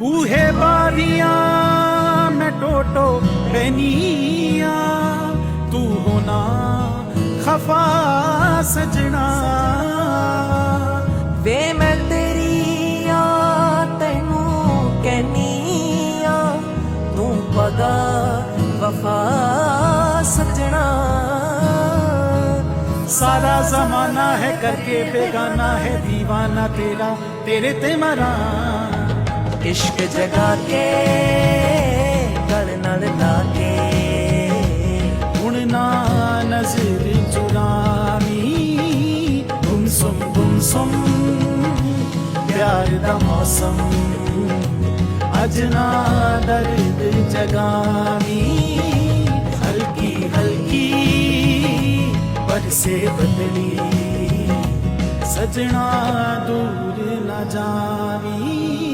बूहे बारियां मैं टोटो रहनिया, तू होना खफा सजना। वे मैं तेरी तेनू कहनी आ, तू पगा वफा सजना। सारा जमाना है करके बेगाना है दीवाना तेरा, तेरे ते मरा। इश्क जगा के गल नाल ला के, हुण ना नजर चुरावी। गुमसुम प्यार दा मौसम, अज ना दर्द जगावी। हल्की हल्की बरसे बदली, सजना दूर न जावी।